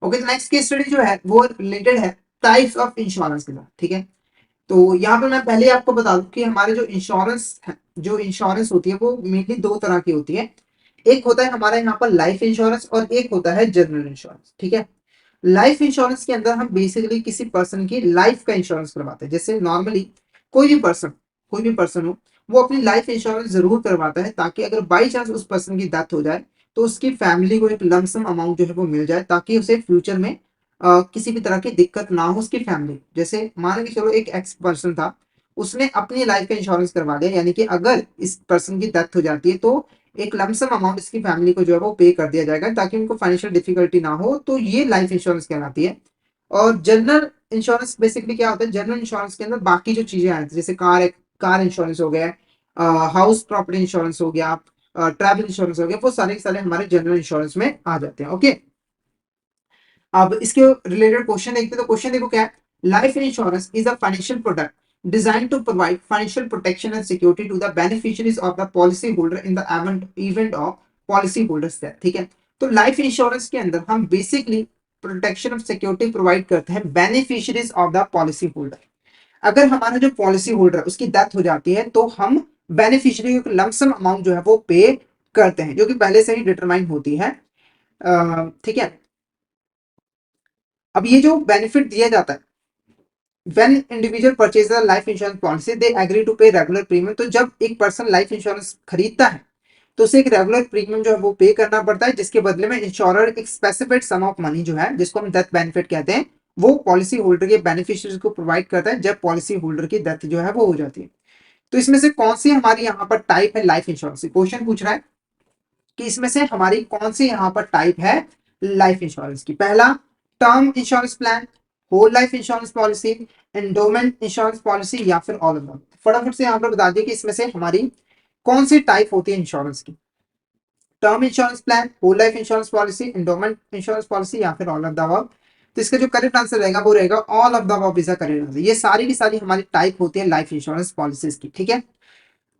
Okay, तो next case study जो है वो रिलेटेड है टाइप्स ऑफ इंश्योरेंस के साथ, ठीक है। तो यहाँ पे मैं पहले आपको बता दूं कि हमारे जो इंश्योरेंस है, जो इंश्योरेंस होती है वो मेनली दो तरह की होती है। एक होता है हमारा यहाँ पर लाइफ इंश्योरेंस और एक होता है जनरल इंश्योरेंस, ठीक है। लाइफ इंश्योरेंस के अंदर हम बेसिकली किसी पर्सन की लाइफ का इंश्योरेंस करवाते हैं। जैसे नॉर्मली कोई भी पर्सन हो, वो अपनी लाइफ इंश्योरेंस जरूर करवाता है, ताकि अगर बाई चांस उस पर्सन की डेथ हो जाए तो उसकी फैमिली को एक लमसम अमाउंट जो है वो मिल जाए, ताकि उसे फ्यूचर में किसी भी तरह की दिक्कत ना हो उसकी फैमिली। जैसे मान के चलो एक एक्स पर्सन था, उसने अपनी लाइफ का इंश्योरेंस करवा लिया, यानी कि अगर इस पर्सन की डेथ हो जाती है तो एक लमसम अमाउंट इसकी फैमिली को जो है वो पे कर दिया जाएगा, ताकि उनको फाइनेंशियल डिफिकल्टी ना हो। तो ये लाइफ इंश्योरेंस कहलाती है। और जनरल इंश्योरेंस बेसिकली क्या होता है, जनरल इंश्योरेंस के अंदर बाकी जो चीजें आती हैं, जैसे कार इंश्योरेंस हो गया, हाउस प्रॉपर्टी इंश्योरेंस हो गया, ट्रैवल इंश्योरेंस हो गया, वो सारे के सारे हमारे जनरल इंश्योरेंस में आ जाते हैं। ओके, अब इसके रिलेटेड क्वेश्चन देखते हैं। तो क्वेश्चन देखो क्या है, life insurance is a financial product designed to provide financial protection and security to the beneficiaries of the policy holder in the event of policy holders death, ठीक है। तो लाइफ इंश्योरेंस के अंदर हम basically protection of security provide करते हैं beneficiaries of the policy holder. अगर हमारा जो पॉलिसी होल्डर उसकी डेथ हो जाती है तो हम बेनिफिशियरी को लमसम अमाउंट जो है वो पे करते हैं, जो कि पहले से ही डिटरमाइन होती है, ठीक है। अब ये जो बेनिफिट दिया जाता है, when individual purchases a life insurance policy they agree to pay regular premium। तो जब एक पर्सन लाइफ इंश्योरेंस खरीदता है तो उसे एक रेगुलर प्रीमियम जो है वो पे करना पड़ता है, जिसके बदले में इंश्योरर एक स्पेसिफिक सम ऑफ मनी जो है, जिसको हम डेथ बेनिफिट कहते हैं, वो पॉलिसी होल्डर के बेनिफिशियरीज को प्रोवाइड करता है जब पॉलिसी होल्डर की डेथ जो है वो हो जाती है। तो इसमें से कौन सी हमारी यहाँ पर टाइप है लाइफ इंश्योरेंस की, क्वेश्चन पूछ रहा है कि इसमें से हमारी कौन सी यहाँ पर टाइप है लाइफ इंश्योरेंस की। पहला, term insurance plan, whole life insurance policy, endowment insurance policy, या फिर ऑल ऑफ दम। फटाफट से यहाँ पर बता दिए कि इसमें से हमारी कौन सी टाइप होती है इंश्योरेंस की, term insurance plan, whole life insurance policy, endowment insurance policy, या फिर ऑल ऑफ द अबव। तो इसका जो करेक्ट आंसर रहेगा वो रहेगा all of the above is the correct answer. ये सारी की सारी हमारी टाइप होती है लाइफ इंश्योरेंस पॉलिसीज की, ठीक है।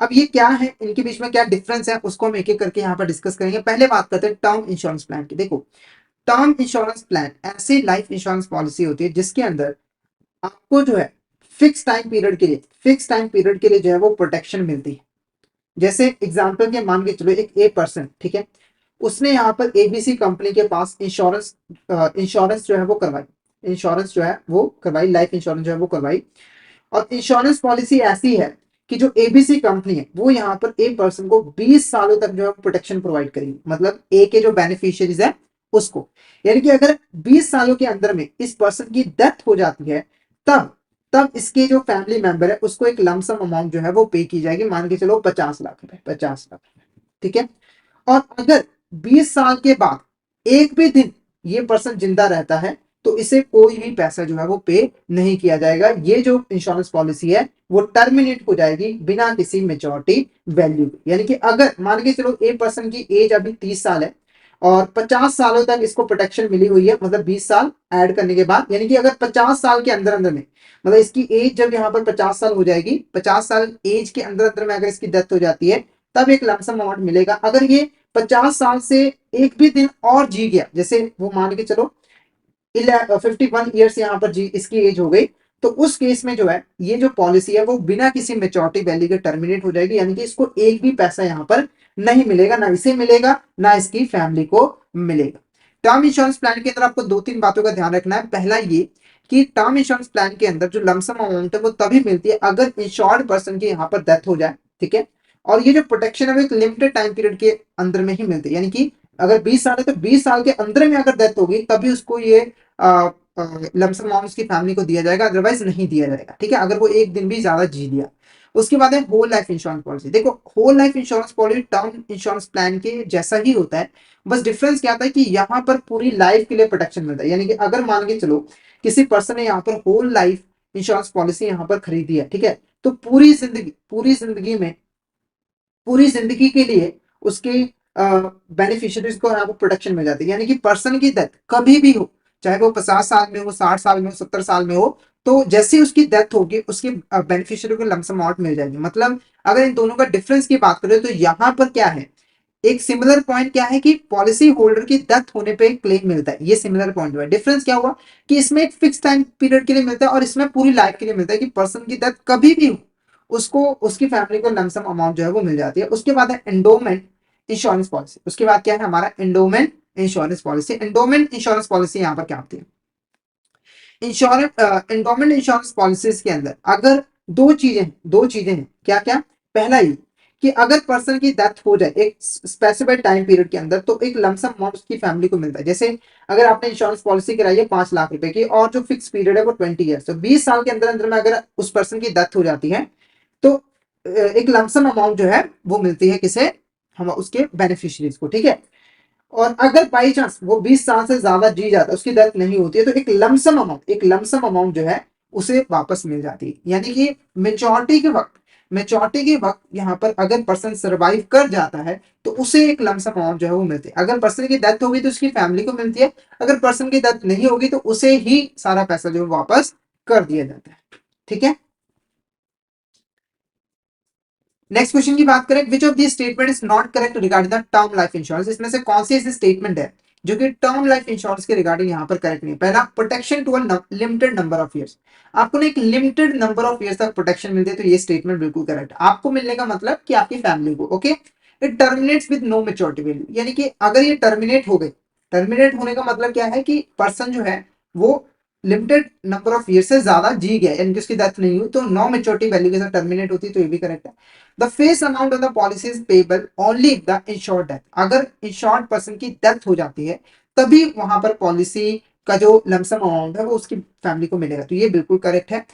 अब ये क्या है, इनके बीच में क्या डिफरेंस है, उसको हम एक एक करके यहाँ पर डिस्कस करेंगे। पहले बात करते हैं टर्म इंश्योरेंस प्लान की। देखो, टर्म इंश्योरेंस प्लान ऐसी लाइफ इंश्योरेंस पॉलिसी होती है जिसके अंदर आपको जो है फिक्स टाइम पीरियड के लिए जो है वो प्रोटेक्शन मिलती है। जैसे एग्जांपल के मान के चलो एक ए पर्सन, ठीक है, उसने यहाँ पर एबीसी कंपनी के पास इंश्योरेंस जो है वो करवाई, लाइफ इंश्योरेंस जो है वो करवाई। और इंश्योरेंस पॉलिसी ऐसी है कि जो एबीसी कंपनी है वो यहाँ पर ए पर्सन को 20 सालों तक जो है प्रोटेक्शन प्रोवाइड करेगी, मतलब ए के जो बेनिफिशियरीज है उसको। यानी कि अगर 20 सालों के अंदर में इस पर्सन की डेथ हो जाती है, तब तब इसके जो फैमिली मेंबर है उसको एक लमसम अमाउंट जो है वो पे की जाएगी, मान के चलो 50 लाख रुपए, 50 लाख रुपए, ठीक है। और अगर 20 साल के बाद एक भी दिन ये पर्सन जिंदा रहता है तो इसे कोई भी पैसा जो है वो पे नहीं किया जाएगा। ये जो इंश्योरेंस पॉलिसी है वो टर्मिनेट हो जाएगी बिना किसी मेच्योरिटी वैल्यू। यानी कि अगर मान के चलो ए पर्सन की एज अभी 30 साल है और 50 सालों तक इसको प्रोटेक्शन मिली हुई है, मतलब 20 साल ऐड करने के बाद, यानी कि अगर 50 साल के अंदर अंदर में, मतलब इसकी एज जब यहाँ पर 50 साल हो जाएगी, 50 साल एज के अंदर अंदर में अगर इसकी डेथ हो जाती है तब एक लमसम अमाउंट मिलेगा। अगर ये 50 साल से एक भी दिन और जी गया, जैसे वो मान के चलो 51 ईयर्स यहाँ पर जी इसकी एज हो गई, तो उस केस में जो है ये जो पॉलिसी है वो बिना किसी मेच्योरिटी वैल्यू के टर्मिनेट हो जाएगी। यानी कि इसको एक भी पैसा यहाँ पर नहीं मिलेगा, ना इसे मिलेगा ना इसकी फैमिली को मिलेगा। टर्म इंश्योरेंस प्लान के अंदर आपको दो तीन बातों का ध्यान रखना है। पहला ये कि टर्म इंश्योरेंस प्लान के अंदर जो लमसम अमाउंट है वो तभी मिलती है अगर इंश्योर्ड पर्सन की यहाँ पर डेथ हो जाए, ठीक है। और ये जो प्रोटेक्शन है वो एक लिमिटेड टाइम पीरियड के अंदर में ही मिलती है, यानी कि अगर 20 साल है तो 20 साल के अंदर में अगर डेथ होगी तभी उसको ये लमसम अमाउंट उसकी फैमिली को दिया जाएगा, अदरवाइज नहीं दिया जाएगा, ठीक है, अगर वो एक दिन भी ज्यादा जी लिया। उसके बाद है होल लाइफ इंश्योरेंस पॉलिसी। देखो, whole life insurance policy term insurance plan के जैसा ही होता है, बस डिफरेंस क्या आता है कि यहाँ पर पूरी लाइफ के लिए प्रोटेक्शन मिलता है। यानी कि अगर मान के चलो किसी पर्सन ने यहाँ पर होल लाइफ इंश्योरेंस पॉलिसी यहाँ पर खरीदी है, ठीक है, तो पूरी जिंदगी के लिए उसके बेनिफिशियरीज को यहाँ पर प्रोटेक्शन मिल जाती है। यानी कि पर्सन की डेथ कभी भी हो, चाहे वो 50 साल में हो, 60 साल में हो, 70 साल में हो, तो जैसे उसकी डेथ होगी उसकी बेनिफिशियरी को लमसम अमाउंट मिल जाएगी। मतलब अगर इन दोनों का डिफरेंस की बात करें तो यहाँ पर क्या है एक सिमिलर पॉइंट क्या है कि पॉलिसी होल्डर की डेथ होने पे क्लेम मिलता है, ये सिमिलर पॉइंट हुआ। डिफरेंस क्या हुआ कि इसमें एक फिक्स टाइम पीरियड के लिए मिलता है और इसमें पूरी लाइफ के लिए मिलता है कि पर्सन की डेथ कभी भी हो उसको उसकी फैमिली को लमसम अमाउंट जो है वो मिल जाती है। उसके बाद है एंडोमेंट इंश्योरेंस पॉलिसी। उसके बाद क्या है हमारा endowment insurance policy. Endowment insurance policy यहाँ पर क्या होती है? इंश्योरेंस एंडोमेंट इंश्योरेंस पॉलिसीज के अंदर अगर दो चीजें हैं, क्या क्या? पहला ही कि अगर पर्सन की डेथ हो जाए एक स्पेसिफाइड टाइम पीरियड के अंदर तो एक लमसम अमाउंट उसकी फैमिली को मिलता है। जैसे अगर आपने इंश्योरेंस पॉलिसी कराई है 5 लाख रुपए की और जो फिक्स पीरियड है वो 20 ईयर्स, तो 20 साल के अंदर अंदर में अगर उस पर्सन की डेथ हो जाती है तो एक लमसम अमाउंट जो है वो मिलती है किसे? हम उसके बेनिफिशियरीज को, ठीक है। और अगर बाई चांस वो 20 साल से ज्यादा जी जाता है, उसकी डेथ नहीं होती है, तो एक लमसम अमाउंट जो है उसे वापस मिल जाती है। यानी कि मेच्योरिटी के वक्त यहाँ पर अगर पर्सन सरवाइव कर जाता है तो उसे एक लमसम अमाउंट जो है वो मिलती है। अगर पर्सन की डेथ होगी तो उसकी फैमिली को मिलती है, अगर पर्सन की डेथ नहीं होगी तो उसे ही सारा पैसा जो है वापस कर दिया जाता है, ठीक है। नेक्स्ट क्वेश्चन की बात करें, which of this statement is not correct regarding the term life insurance. इसमें से कौन सी ऐसी स्टेटमेंट है जो कि टर्म लाइफ इंश्योरेंस के रिगार्डिंग यहाँ पर करेक्ट नहीं है? पहला, protection to a limited number of years. आपको ना एक लिमिटेड नंबर ऑफ ईयर्स तक प्रोटेक्शन मिलती है, तो ये स्टेटमेंट बिल्कुल करेक्ट। आपको मिलने का मतलब कि आपकी फैमिली को, okay. It terminates with no maturity value, यानी कि अगर ये टर्मिनेट हो गई, टर्मिनेट होने का मतलब क्या है कि पर्सन जो है वो लिमिटेड नंबर ऑफ ईयर से ज्यादा जी गया, यानी कि उसकी डेथ नहीं हुई, तो नो मेच्योरिटी वैल्यू के साथ टर्मिनेट होती है, तो ये भी करेक्ट है। The face amount of the policy is payable only if the insured death. अगर इंश्योर्ड पर्सन की डेथ हो जाती है तभी वहां पर पॉलिसी का जो लमसम अमाउंट है वो उसकी फैमिली को मिलेगा, तो ये बिल्कुल करेक्ट है।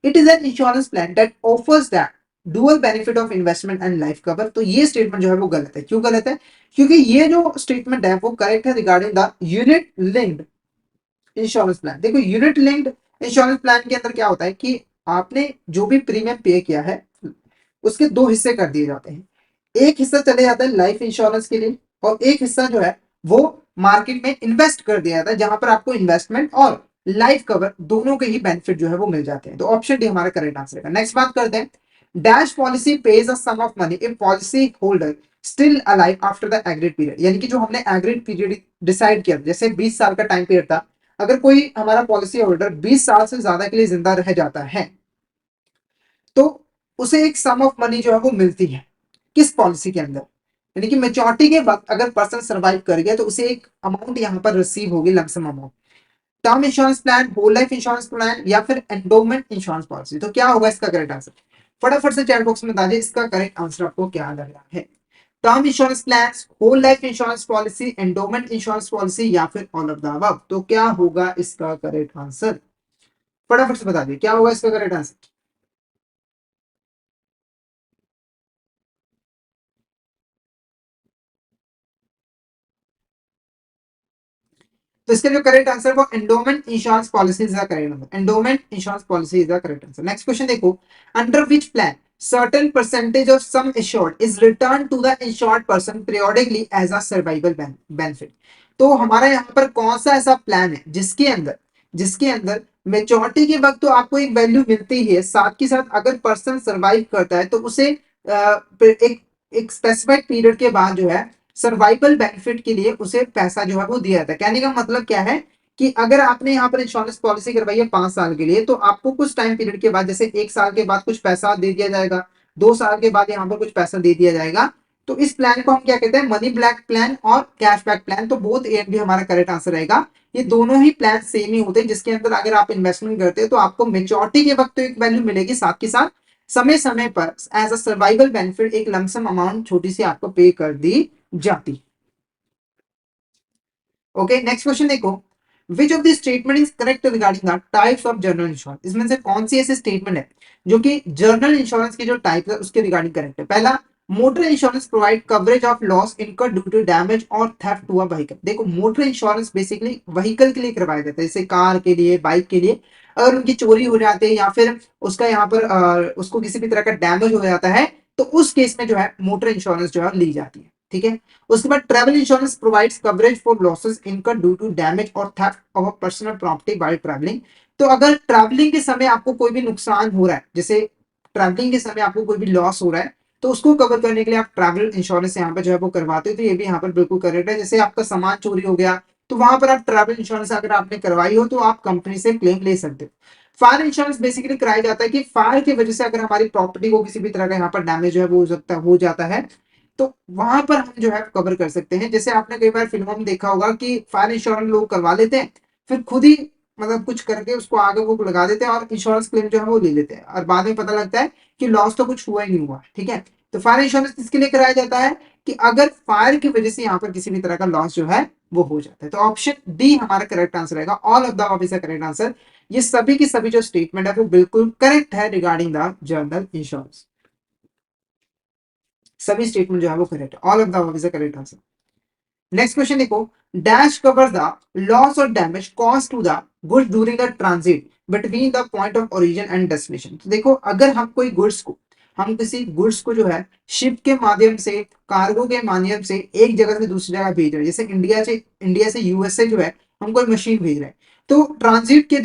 It is an insurance plan that offers that dual benefit of investment and life cover. तो ये स्टेटमेंट जो है वो गलत है। क्यों गलत है? क्योंकि ये जो स्टेटमेंट है वो करेक्ट है regarding the unit linked insurance plan. देखो, यूनिट लिंक्ड इंश्योरेंस प्लान के अंदर क्या होता है कि आपने जो भी प्रीमियम पे किया है उसके दो हिस्से कर दिए जाते हैं। एक हिस्सा चले जाता है लाइफ इंश्योरेंस के लिए और एक हिस्सा जो है वो मार्केट में इन्वेस्ट कर दिया जाता है, जहां पर आपको इन्वेस्टमेंट और लाइफ कवर दोनों के ही बेनिफिट जो है वो मिल जाते हैं। तो ऑप्शन डी हमारा करेक्ट आंसर है। नेक्स्ट बात करते हैं, dash policy pays a sum of money if policy holder still alive after the agreed period. यानी कि जो हमने एग्रीड पीरियड डिसाइड किया, जैसे 20 साल का टाइम पीरियड था, अगर कोई हमारा पॉलिसी होल्डर 20 साल से ज्यादा के लिए जिंदा रह जाता है तो उसे एक सम ऑफ मनी जो है वो मिलती है। किस पॉलिसी के अंदर? यानी कि मेच्योरिटी के वक्त अगर पर्सन सर्वाइव कर गया तो उसे एक अमाउंट यहां पर रिसीव होगी, lump sum amount. Term insurance plan, whole life insurance plan या फिर एंडोमेंट इंश्योरेंस पॉलिसी, तो क्या होगा इसका करेक्ट आंसर? फटाफट से चैट बॉक्स में बताइए इसका करेक्ट आंसर आपको क्या लग रहा है। Term insurance plan, whole life insurance policy, endowment insurance policy या फिर ऑल ऑफ द अबव, तो क्या होगा इसका करेक्ट आंसर? फटाफट से बता दिए क्या होगा इसका करेक्ट आंसर। तो इसका जो करेक्ट आंसर वो endowment insurance policy is the correct answer. Endowment insurance policy is the correct answer. Next question देखो, under which plan certain percentage of sum assured is returned to the insured person periodically as a survival benefit। तो हमारा यहाँ पर कौन सा ऐसा plan है जिसके अंदर मेच्योरिटी के वक्त तो आपको एक वैल्यू मिलती ही है, साथ के साथ अगर पर्सन सरवाइव करता है तो उसे एक एक स्पेसिफाइड पीरियड के बाद जो है सर्वाइवल बेनिफिट के लिए उसे पैसा जो है वो दिया जाता है। कहने का मतलब क्या है कि अगर आपने यहाँ पर इंश्योरेंस पॉलिसी करवाई है 5 साल के लिए तो आपको कुछ टाइम पीरियड के बाद, जैसे 1 साल के बाद कुछ पैसा दे दिया जाएगा, 2 साल के बाद यहाँ पर कुछ पैसा दे दिया जाएगा। तो इस प्लान को हम क्या कहते हैं? मनी ब्लैक प्लान और कैश बैक प्लान। तो बोथ ए एंड बी हमारा करेक्ट आंसर रहेगा। ये दोनों ही प्लान सेम ही होते हैं, जिसके अंदर अगर आप इन्वेस्टमेंट करते हैं तो आपको मेच्योरिटी के वक्त तो एक वैल्यू मिलेगी, साथ के साथ समय समय पर एज अ सर्वाइवल बेनिफिट एक लमसम अमाउंट छोटी सी आपको पे कर दी जाती। ओके, नेक्स्ट क्वेश्चन देखो, which of the statement is correct regarding the types of general insurance. इसमें से कौन सी ऐसी स्टेटमेंट है जो कि जनरल इंश्योरेंस की जो टाइप है उसके रिगार्डिंग करेक्ट है? पहला, motor insurance provide coverage of loss incurred due to damage और थेफ्ट टू अ व्हीकल। देखो, मोटर इंश्योरेंस बेसिकली व्हीकल के लिए करवाया जाता है, जैसे कार के लिए, बाइक के लिए। अगर उनकी चोरी हो जाती है या फिर उसका यहाँ पर उसको किसी भी तरह का डैमेज हो जाता है तो उस केस में जो है मोटर इंश्योरेंस जो है ली जाती है, ठीक है। उसके बाद travel insurance provides coverage for losses incurred due to damage और theft of personal property while travelling. तो अगर ट्रैवलिंग के समय आपको कोई भी नुकसान हो रहा है, जैसे ट्रैवलिंग के समय आपको कोई भी लॉस हो रहा है, तो उसको कवर करने के लिए आप ट्रैवल इंश्योरेंस यहाँ पे जो है वो करवाते हो, तो ये भी यहाँ पर बिल्कुल करेक्ट है। जैसे आपका सामान चोरी हो गया तो वहां पर आप ट्रैवल इंश्योरेंस अगर आपने करवाई हो तो आप कंपनी से क्लेम ले सकते हो। फायर इंश्योरेंस बेसिकली कराया जाता है कि फायर की वजह से अगर हमारी प्रॉपर्टी को किसी भी तरह का यहाँ पर डैमेज जो है वो हो जाता है, तो वहां पर हम जो है कवर कर सकते हैं। जैसे आपने कई बार फिल्मों में देखा होगा कि फायर इंश्योरेंस लोग करवा लेते हैं, फिर खुद ही मतलब कुछ करके उसको आगे वो लगा देते हैं और इंश्योरेंस क्लेम जो है वो ले लेते हैं, और बाद में पता लगता है कि लॉस तो कुछ हुआ ही नहीं हुआ। ठीक है, तो फायर इंश्योरेंस किसके लिए कराया जाता है कि अगर फायर की वजह से यहाँ पर किसी भी तरह का लॉस जो है वो हो जाता है। तो ऑप्शन डी हमारा करेक्ट आंसर रहेगा, all of the above is the correct answer. ये सभी की सभी जो स्टेटमेंट है वो बिल्कुल करेक्ट है रिगार्डिंग द जनरल इंश्योरेंस। सभी स्टेटमेंट जो है वो करेक्ट है, all of the above is the correct answer. Next question देखो, डैश कवर द लॉस और damage caused to the goods during the transit between the point of origin and destination. तो देखो अगर हम कोई गुड्स को, हम किसी गुड्स को जो है शिप के माध्यम से, कार्गो के माध्यम से एक जगह से दूसरी जगह भेज रहे हैं, जैसे इंडिया से यूएसए जो है हम कोई मशीन भेज रहे हैं, तो ट्रांजिट के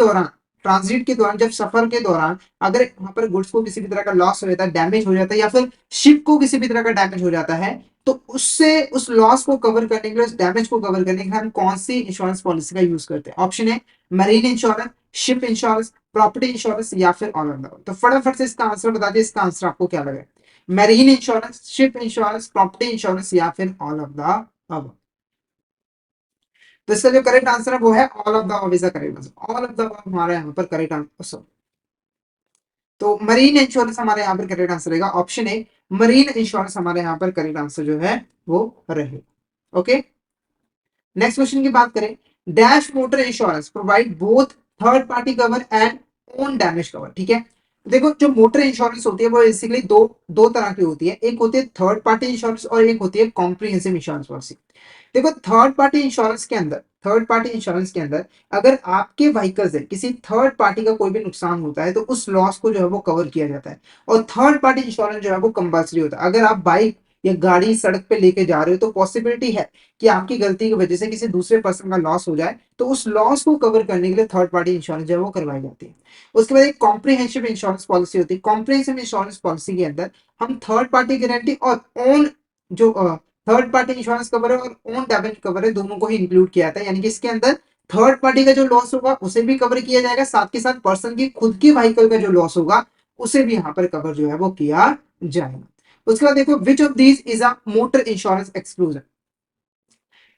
दौरान जब सफर के दौरान अगर वहां पर गुड्स को किसी भी तरह का लॉस हो जाता है, डैमेज हो जाता है, या फिर शिप को किसी भी तरह का डैमेज हो जाता है, तो उससे उस लॉस को कवर करने के लिए, उस डैमेज को कवर करने के लिए हम कौन सी इंश्योरेंस पॉलिसी का यूज करते हैं? ऑप्शन है marine insurance, ship insurance, property insurance, या फिर ऑल ऑफ द अबव। तो फटाफट से इसका आंसर बता दिए, इसका आंसर आपको क्या लगे? Marine insurance, ship insurance, property insurance, या फिर ऑल ऑफ द अबव? तो इसका जो करेक्ट आंसर है वो है all of the above is the correct answer. All of the above हमारा यहाँ पर करेक्ट आंसर। तो मरीन इंश्योरेंस हमारे यहाँ पर करेक्ट आंसर रहेगा, ऑप्शन ए मरीन इंश्योरेंस हमारे यहाँ पर करेक्ट आंसर जो है वो रहेगा। ओके, नेक्स्ट क्वेश्चन की बात करें, dash motor insurance provide both third party cover and own damage cover. ठीक है, देखो जो मोटर इंश्योरेंस होती है वो बेसिकली दो दो तरह की होती है, एक होती है थर्ड पार्टी इंश्योरेंस और एक होती है कॉम्प्रिहेंसिव इंश्योरेंस पॉलिसी। देखो थर्ड पार्टी इंश्योरेंस के अंदर अगर आपके व्हीकल से किसी थर्ड पार्टी का कोई भी नुकसान होता है तो उस लॉस को जो है वो कवर किया जाता है, और थर्ड पार्टी इंश्योरेंस जो है वो कंपल्सरी होता है। अगर आप बाइक या गाड़ी सड़क पे लेके जा रहे हो तो पॉसिबिलिटी है कि आपकी गलती की वजह से किसी दूसरे पर्सन का लॉस हो जाए, तो उस लॉस को कवर करने के लिए थर्ड पार्टी इंश्योरेंस जो है वो करवाई जाती है। उसके बाद एक कॉम्प्रिहेंसिव इंश्योरेंस पॉलिसी होती है। कॉम्प्रिहेंसिव इंश्योरेंस पॉलिसी के अंदर हम थर्ड पार्टी गारंटी और ओन जो थर्ड पार्टी इंश्योरेंस कवर है और ओन डैमेज कवर है, दोनों को ही इंक्लूड किया जाता है। यानी कि इसके अंदर थर्ड पार्टी का जो लॉस होगा उसे भी कवर किया जाएगा, साथ के साथ पर्सन की खुद की व्हीकल का जो लॉस होगा उसे भी यहाँ पर कवर जो है वो किया जाएगा। उसके बाद देखो, which of these is a motor insurance exclusion?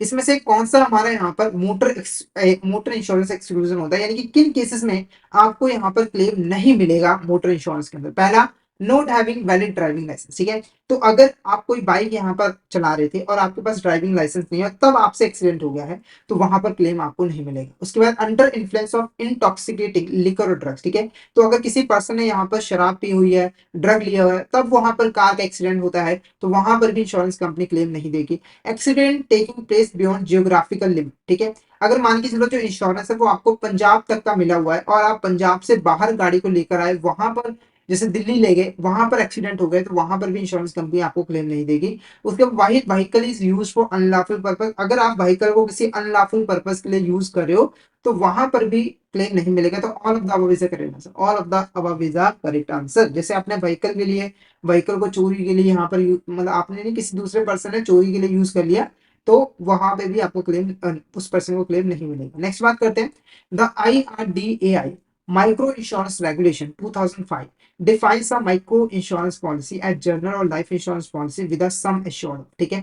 इसमें से कौन सा हमारा यहाँ पर मोटर इंश्योरेंस एक्सक्लूजन होता है, यानी कि किन केसेस में आपको यहाँ पर क्लेम नहीं मिलेगा मोटर इंश्योरेंस के अंदर? पहला, not having valid driving licence. ठीक है, तो अगर आप कोई बाइक यहाँ पर चला रहे थे और आपके पास ड्राइविंग लाइसेंस नहीं है, तब आपसे एक्सीडेंट हो गया है, तो वहां पर क्लेम आपको नहीं मिलेगा। उसके बाद under influence of intoxicating liquor और ड्रग्स। ठीक है, तो अगर किसी पर्सन ने यहाँ पर शराब पी हुई है, ड्रग लिया हुआ है, तब वहां पर कार का एक्सीडेंट होता है, तो वहां पर भी इंश्योरेंस कंपनी क्लेम नहीं देगी। Accident taking place beyond geographical limit. ठीक है, अगर मान के चलो जो इंश्योरेंस है वो आपको पंजाब तक का मिला हुआ है और आप पंजाब से बाहर गाड़ी को लेकर आए, वहां पर जैसे दिल्ली ले गए, वहां पर एक्सीडेंट हो गए, तो वहां पर भी इंश्योरेंस कंपनी आपको क्लेम नहीं देगी। उसके बाद वाहिद vehicle is use for unlawful purpose. अगर आप व्हीकल को किसी अनलॉफुल पर्पस के लिए यूज कर रहे हो तो वहां पर भी क्लेम नहीं मिलेगा। तो all of the above is the correct answer, all of the above is the correct answer. जैसे आपने व्हीकल के लिए, व्हीकल को चोरी के लिए यहाँ पर मतलब आपने नहीं, किसी दूसरे पर्सन ने चोरी के लिए यूज कर लिया, तो वहां पे भी आपको क्लेम, उस पर्सन को क्लेम नहीं मिलेगा। नेक्स्ट बात करते हैं, the IRDAI micro insurance regulation 2005 defines a micro insurance policy as general और life insurance policy with sum assured. ठीक है,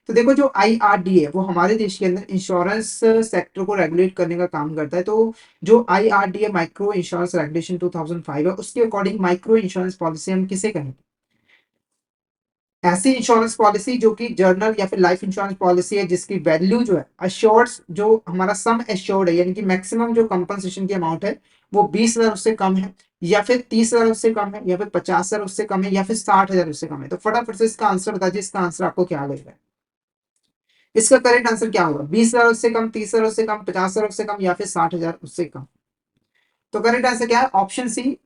तो देखो जो IRDA है वो हमारे देश के अंदर इंश्योरेंस सेक्टर को रेगुलेट करने का काम करता है। तो जो IRDA माइक्रो इंश्योरेंस रेगुलेशन 2005 है, उसके अकॉर्डिंग माइक्रो इंश्योरेंस पॉलिसी हम किसे कहेंगे? ऐसी इंश्योरेंस पॉलिसी जो कि जर्नल या फिर लाइफ इंश्योरेंस पॉलिसी है जिसकी वैल्यू जो है अश्योर्ड, जो हमारा सम एश्योर्ड है, यानी कि मैक्सिमम जो कंपनसेशन की अमाउंट है वो 20,000 उससे कम है, या फिर 30,000 उससे कम है, या फिर 50,000 उससे कम है, या फिर 60,000 उससे कम है। तो फटाफट से इसका आंसर बता दीजिए, इसका आंसर आपको क्या लगेगा? इसका करेक्ट आंसर क्या होगा? 20,000 उससे कम, 30,000 उससे कम, 50,000 उससे कम, या फिर 60,000 उससे कम? तो करेक्ट आंसर क्या है? ऑप्शन सी,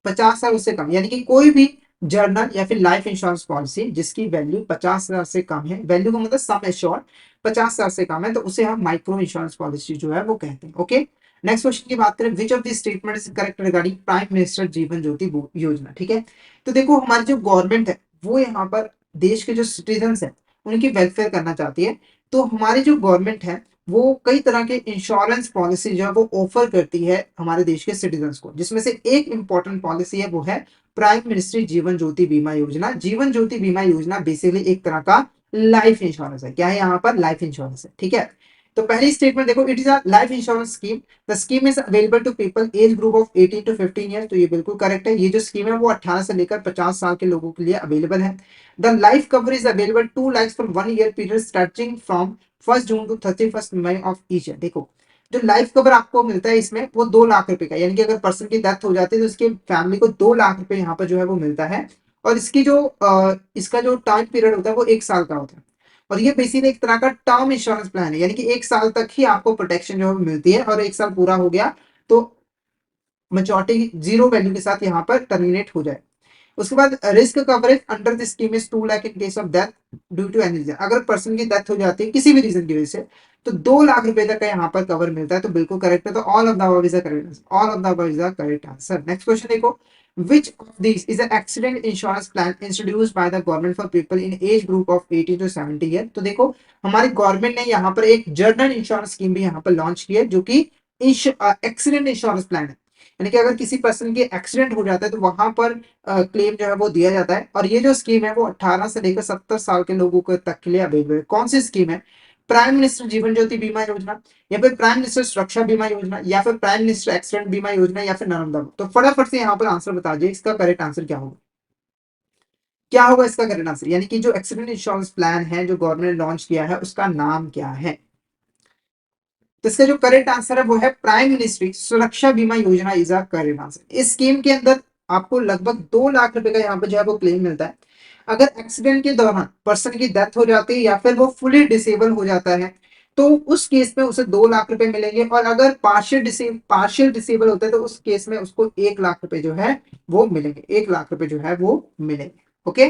50,000 उससे कम। यानी कि कोई भी जर्नल या फिर लाइफ इंश्योरेंस पॉलिसी जिसकी वैल्यू 50,000 से कम है, वैल्यू का मतलब सम एश्योर्ड 50,000 से कम है, तो उसे हम माइक्रो इंश्योरेंस पॉलिसी जो है वो कहते हैं। ओके, नेक्स्ट क्वेश्चन की बात करें, which of this statement is correct regarding prime minister Jeevan Jyoti योजना? ठीक है, तो देखो हमारी जो गवर्नमेंट है वो यहाँ पर देश के जो सिटीजन्स हैं उनकी वेलफेयर करना चाहती है। तो हमारी जो गवर्नमेंट है वो कई तरह के इंश्योरेंस पॉलिसी जो है वो ऑफर करती है हमारे देश के सिटीजन्स को, जिसमें से एक इंपॉर्टेंट पॉलिसी है वो है प्राइम मिनिस्ट्री जीवन ज्योति बीमा योजना। जीवन ज्योति बीमा योजना बेसिकली एक तरह का लाइफ इंश्योरेंस है। क्या है यहाँ पर? लाइफ इंश्योरेंस है, ठीक है। तो पहली स्टेटमेंट देखो, it is a life insurance scheme, the scheme is available to people age group of 18 to 15 year. तो ये बिल्कुल करेक्ट है। ये जो स्कीम है वो 18 से लेकर 50 साल के लोगों के लिए अवेलेबल है। The life cover is available 2 lakhs for 1 year period starting from 1 June to 31 May of each year. देखो, जो लाइफ कवर आपको मिलता है इसमें वो 2 लाख रुपए का, यानी कि अगर पर्सन की डेथ हो जाती है तो उसकी फैमिली को 2 लाख रुपए यहाँ पर जो है वो मिलता है। और इसकी जो इसका जो टाइम पीरियड होता है वो 1 साल का होता है। और ये बेसिकली एक तरह का टर्म इंश्योरेंस प्लान है, यानी कि 1 साल तक ही आपको प्रोटेक्शन जो है मिलती है, और 1 साल पूरा हो गया तो मेच्योरिटी जीरो वैल्यू के साथ यहाँ पर टर्मिनेट हो जाए। उसके बाद risk coverage under this scheme is 2 lakh in case of death due to any reason. अगर पर्सन की डेथ हो जाती है किसी भी रीजन की वजह से तो 2 लाख रुपए तक का यहाँ पर कवर मिलता है। तो बिल्कुल करेक्ट है। तो all of the above is the correct answer. All of the above is the correct answer. Next question देखो, which of these is an accident insurance plan introduced by the government for people in age group of 18 to 70 year. तो देखो, हमारी government ने यहाँ पर एक journal insurance scheme भी यहाँ पर लॉन्च की है जो कि एक्सीडेंट इंश्योरेंस प्लान है। यानी कि अगर किसी पर्सन की एक्सीडेंट हो जाता है तो वहां पर क्लेम जो है वो दिया जाता है। और ये जो स्कीम है वो 18 से लेकर 70 साल के लोगों को तक के लिए अवेलेबल है। कौन सी स्कीम है? प्राइम मिनिस्टर जीवन ज्योति बीमा योजना, या फिर प्राइम मिनिस्टर सुरक्षा बीमा योजना, या फिर प्राइम मिनिस्टर एक्सीडेंट बीमा योजना, या फिर नन ऑफ द। तो फटाफट से यहाँ पर आंसर बता दीजिए, इसका करेक्ट आंसर क्या होगा? क्या होगा इसका करेक्ट आंसर? यानी कि जो एक्सीडेंट इंश्योरेंस प्लान है जो गवर्नमेंट ने लॉन्च किया है उसका नाम क्या है? तो इसका जो करेक्ट आंसर है वो है प्राइम मिनिस्ट्री सुरक्षा बीमा योजना इज अ करेक्ट आंसर। इस स्कीम के अंदर आपको लगभग 2 लाख रुपए का यहाँ पे जो है वो क्लेम मिलता है। अगर एक्सीडेंट के दौरान पर्सन की डेथ हो जाती है या फिर वो फुली डिसेबल हो जाता है तो उस केस में उसे 2 लाख रुपए मिलेंगे। और अगर पार्शियल डिसेबल होता है तो उस केस में उसको 1 लाख रुपए जो है वो मिलेंगे। 1 लाख रुपए जो है वो मिलेंगे। ओके।